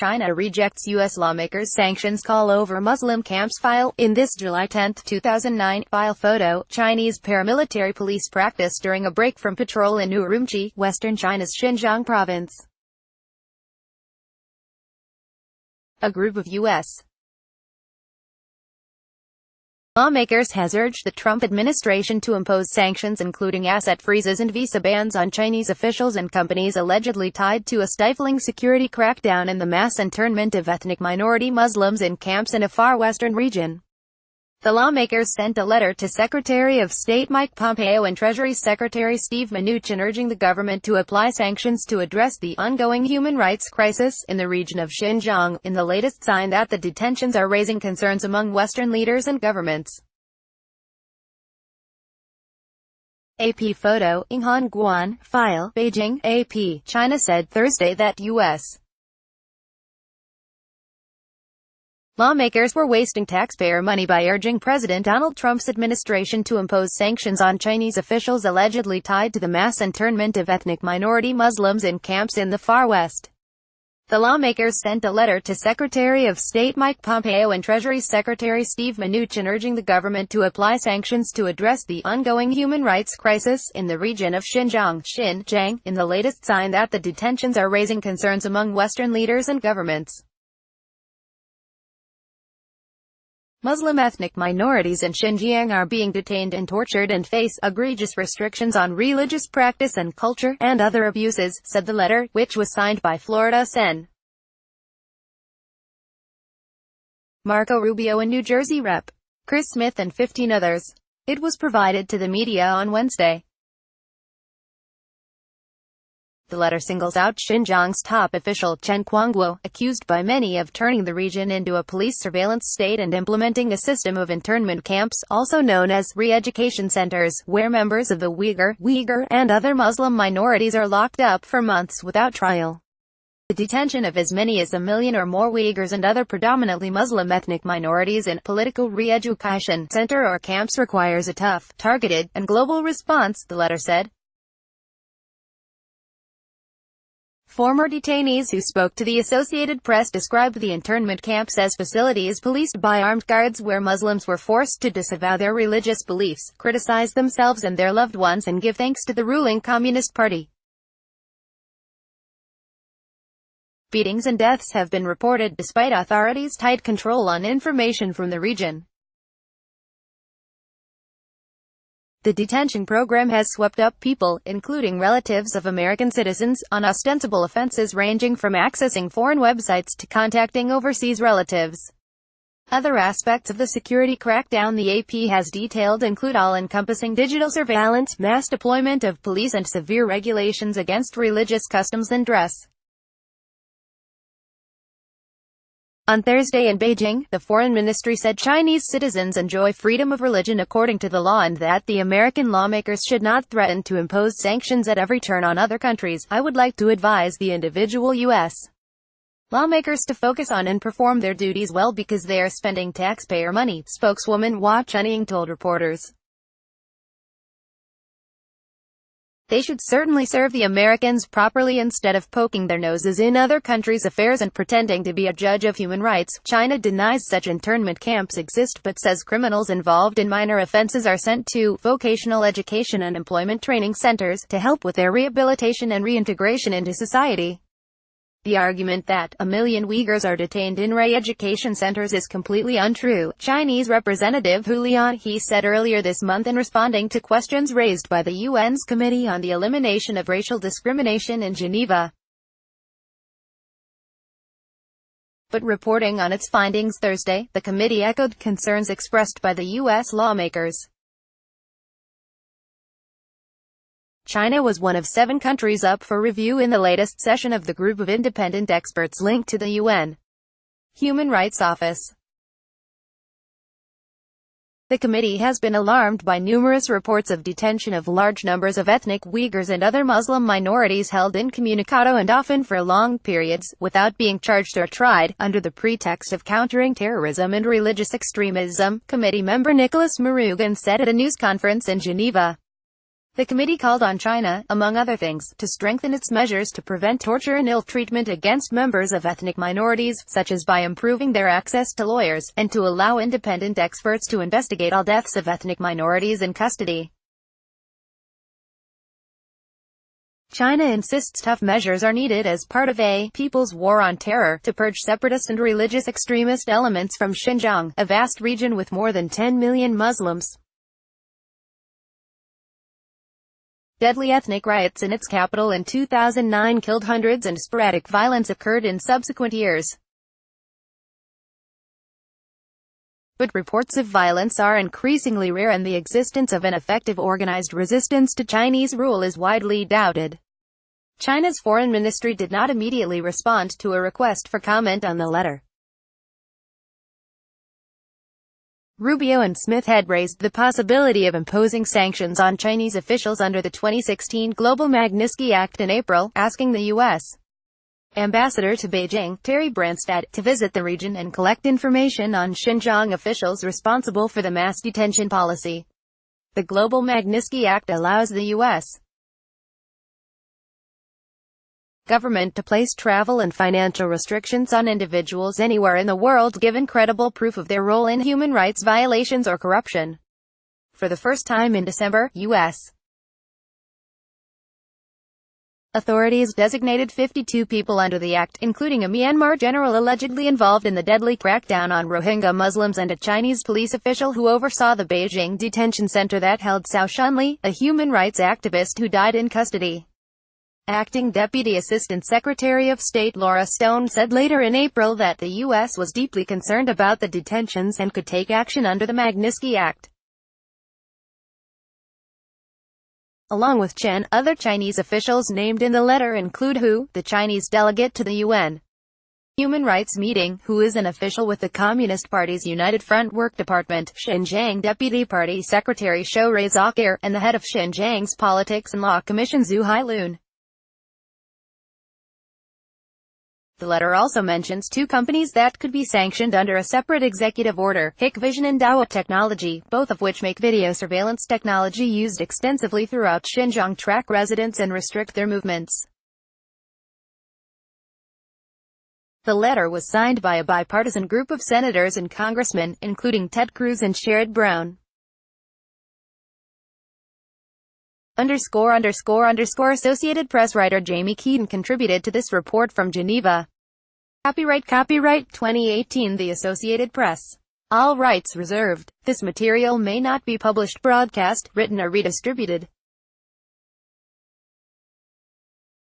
China rejects U.S. lawmakers' sanctions call over Muslim camps file. In this July 10, 2009, file photo, Chinese paramilitary police practice during a break from patrol in Urumqi, western China's Xinjiang province. A group of U.S. lawmakers has urged the Trump administration to impose sanctions including asset freezes and visa bans on Chinese officials and companies allegedly tied to a stifling security crackdown and the mass internment of ethnic minority Muslims in camps in a far western region. The lawmakers sent a letter to Secretary of State Mike Pompeo and Treasury Secretary Steve Mnuchin urging the government to apply sanctions to address the ongoing human rights crisis in the region of Xinjiang, in the latest sign that the detentions are raising concerns among Western leaders and governments. AP photo, Inghan Guan, file, Beijing, AP, China said Thursday that U.S. lawmakers were wasting taxpayer money by urging President Donald Trump's administration to impose sanctions on Chinese officials allegedly tied to the mass internment of ethnic minority Muslims in camps in the far west. The lawmakers sent a letter to Secretary of State Mike Pompeo and Treasury Secretary Steve Mnuchin urging the government to apply sanctions to address the ongoing human rights crisis in the region of Xinjiang, in the latest sign that the detentions are raising concerns among Western leaders and governments. Muslim ethnic minorities in Xinjiang are being detained and tortured and face egregious restrictions on religious practice and culture, and other abuses, said the letter, which was signed by Florida Sen. Marco Rubio and New Jersey Rep. Chris Smith and 15 others. It was provided to the media on Wednesday. The letter singles out Xinjiang's top official, Chen Quanguo, accused by many of turning the region into a police surveillance state and implementing a system of internment camps, also known as re-education centers, where members of the Uyghur, and other Muslim minorities are locked up for months without trial. The detention of as many as 1 million or more Uyghurs and other predominantly Muslim ethnic minorities in political re-education center or camps requires a tough, targeted, and global response, the letter said. Former detainees who spoke to the Associated Press described the internment camps as facilities policed by armed guards where Muslims were forced to disavow their religious beliefs, criticize themselves and their loved ones and give thanks to the ruling Communist Party. Beatings and deaths have been reported, despite authorities' tight control on information from the region. The detention program has swept up people, including relatives of American citizens, on ostensible offenses ranging from accessing foreign websites to contacting overseas relatives. Other aspects of the security crackdown the AP has detailed include all-encompassing digital surveillance, mass deployment of police and severe regulations against religious customs and dress. On Thursday in Beijing, the Foreign Ministry said Chinese citizens enjoy freedom of religion according to the law and that the American lawmakers should not threaten to impose sanctions at every turn on other countries. I would like to advise the individual U.S. lawmakers to focus on and perform their duties well because they are spending taxpayer money, spokeswoman Hua Chunying told reporters. They should certainly serve the Americans properly instead of poking their noses in other countries' affairs and pretending to be a judge of human rights. China denies such internment camps exist but says criminals involved in minor offenses are sent to vocational education and employment training centers to help with their rehabilitation and reintegration into society. The argument that 1 million Uyghurs are detained in re-education centers is completely untrue, Chinese Representative Hu Lianhe said earlier this month in responding to questions raised by the UN's Committee on the Elimination of Racial Discrimination in Geneva. But reporting on its findings Thursday, the committee echoed concerns expressed by the U.S. lawmakers. China was one of 7 countries up for review in the latest session of the group of independent experts linked to the UN Human Rights Office. The committee has been alarmed by numerous reports of detention of large numbers of ethnic Uyghurs and other Muslim minorities held incommunicado and often for long periods, without being charged or tried, under the pretext of countering terrorism and religious extremism, committee member Nicholas Marugan said at a news conference in Geneva. The committee called on China, among other things, to strengthen its measures to prevent torture and ill treatment against members of ethnic minorities, such as by improving their access to lawyers, and to allow independent experts to investigate all deaths of ethnic minorities in custody. China insists tough measures are needed as part of a people's war on terror to purge separatist and religious extremist elements from Xinjiang, a vast region with more than 10 million Muslims. Deadly ethnic riots in its capital in 2009 killed hundreds and sporadic violence occurred in subsequent years. But reports of violence are increasingly rare and the existence of an effective organized resistance to Chinese rule is widely doubted. China's foreign ministry did not immediately respond to a request for comment on the letter. Rubio and Smith had raised the possibility of imposing sanctions on Chinese officials under the 2016 Global Magnitsky Act in April, asking the U.S. Ambassador to Beijing, Terry Branstad, to visit the region and collect information on Xinjiang officials responsible for the mass detention policy. The Global Magnitsky Act allows the U.S. government to place travel and financial restrictions on individuals anywhere in the world given credible proof of their role in human rights violations or corruption. For the first time in December, U.S. authorities designated 52 people under the act, including a Myanmar general allegedly involved in the deadly crackdown on Rohingya Muslims and a Chinese police official who oversaw the Beijing detention center that held Cao Shunli, a human rights activist who died in custody. Acting Deputy Assistant Secretary of State Laura Stone said later in April that the U.S. was deeply concerned about the detentions and could take action under the Magnitsky Act. Along with Chen, other Chinese officials named in the letter include Hu, the Chinese delegate to the UN Human Rights Meeting, who is an official with the Communist Party's United Front Work Department, Xinjiang Deputy Party Secretary Shou Rui-Zakir, and the head of Xinjiang's Politics and Law Commission Zhu Hailun. The letter also mentions two companies that could be sanctioned under a separate executive order, Hikvision and Dahua Technology, both of which make video surveillance technology used extensively throughout Xinjiang, track residents and restrict their movements. The letter was signed by a bipartisan group of senators and congressmen, including Ted Cruz and Sherrod Brown. Associated Press writer Jamie Keaton contributed to this report from Geneva. Copyright 2018 The Associated Press. All rights reserved. This material may not be published, broadcast, written or redistributed.